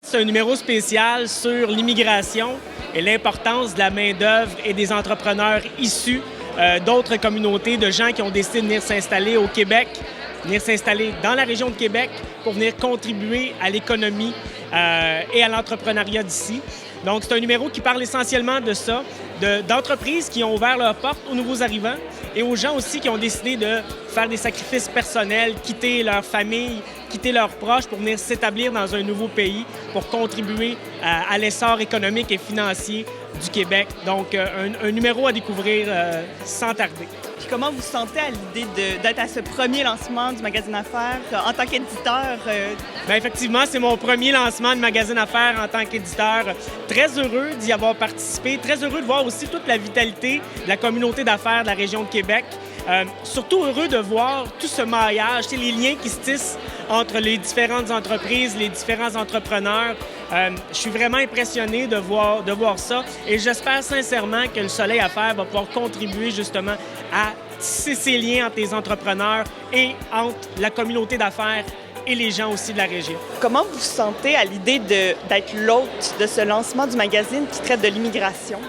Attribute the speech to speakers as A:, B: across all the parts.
A: C'est un numéro spécial sur l'immigration et l'importance de la main-d'œuvre et des entrepreneurs issus d'autres communautés, de gens qui ont décidé de venir s'installer au Québec, venir s'installer dans la région de Québec pour venir contribuer à l'économie et à l'entrepreneuriat d'ici. Donc, c'est un numéro qui parle essentiellement de ça, d'entreprises qui ont ouvert leurs portes aux nouveaux arrivants et aux gens aussi qui ont décidé de faire des sacrifices personnels, quitter leur famille, quitter leurs proches pour venir s'établir dans un nouveau pays, pour contribuer à l'essor économique et financier du Québec. Donc, un numéro à découvrir sans tarder.
B: Puis comment vous vous sentez à l'idée d'être à ce premier lancement du magazine Affaires en tant qu'éditeur?
A: Bien, effectivement, c'est mon premier lancement de magazine Affaires en tant qu'éditeur. Très heureux d'y avoir participé, très heureux de voir aussi toute la vitalité de la communauté d'affaires de la région de Québec. Surtout heureux de voir tout ce maillage, les liens qui se tissent entre les différentes entreprises, les différents entrepreneurs. Je suis vraiment impressionné de voir ça et j'espère sincèrement que le Soleil Affaires va pouvoir contribuer justement à tisser ces liens entre les entrepreneurs et entre la communauté d'affaires et les gens aussi de la région.
B: Comment vous vous sentez à l'idée d'être l'hôte de ce lancement du magazine qui traite de l'immigration?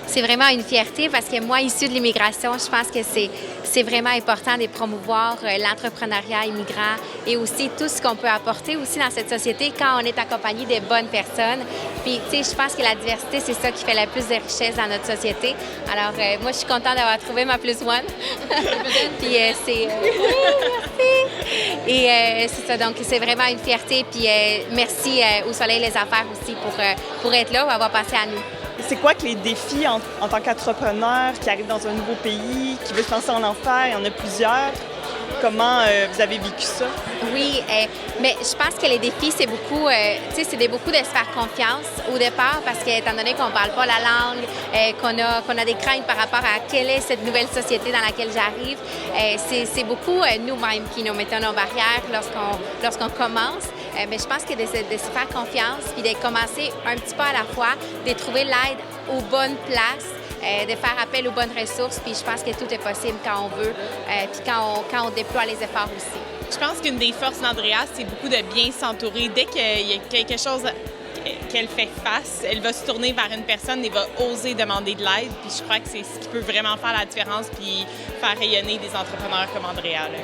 C: C'est vraiment une fierté parce que moi, issue de l'immigration, je pense que c'est vraiment important de promouvoir l'entrepreneuriat immigrant et aussi tout ce qu'on peut apporter aussi dans cette société quand on est accompagné des bonnes personnes. Puis, tu sais, je pense que la diversité, c'est ça qui fait la plus de richesse dans notre société. Alors, moi, je suis contente d'avoir trouvé ma plus one. Puis, c'est... merci! Et c'est ça, donc c'est vraiment une fierté. Puis, merci au Soleil les Affaires aussi pour être là, ou avoir passé à nous.
B: C'est quoi que les défis en tant qu'entrepreneur qui arrive dans un nouveau pays, qui veut se lancer en affaires? Il y en a plusieurs. Comment vous avez vécu ça?
C: Oui, mais je pense que les défis, c'est beaucoup, tu sais, c'est beaucoup de se faire confiance au départ parce qu'étant donné qu'on ne parle pas la langue, qu'on a des craintes par rapport à quelle est cette nouvelle société dans laquelle j'arrive, c'est beaucoup nous-mêmes qui nous mettons nos barrières lorsqu'on commence. Mais je pense que de se faire confiance puis de commencer un petit pas à la fois, de trouver l'aide aux bonnes places, de faire appel aux bonnes ressources, puis je pense que tout est possible quand on veut, puis quand on déploie les efforts aussi.
D: Je pense qu'une des forces d'Andrea, c'est beaucoup de bien s'entourer. Dès qu'il y a quelque chose qu'elle fait face, elle va se tourner vers une personne et va oser demander de l'aide. Puis je crois que c'est ce qui peut vraiment faire la différence puis faire rayonner des entrepreneurs comme Andrea. Là.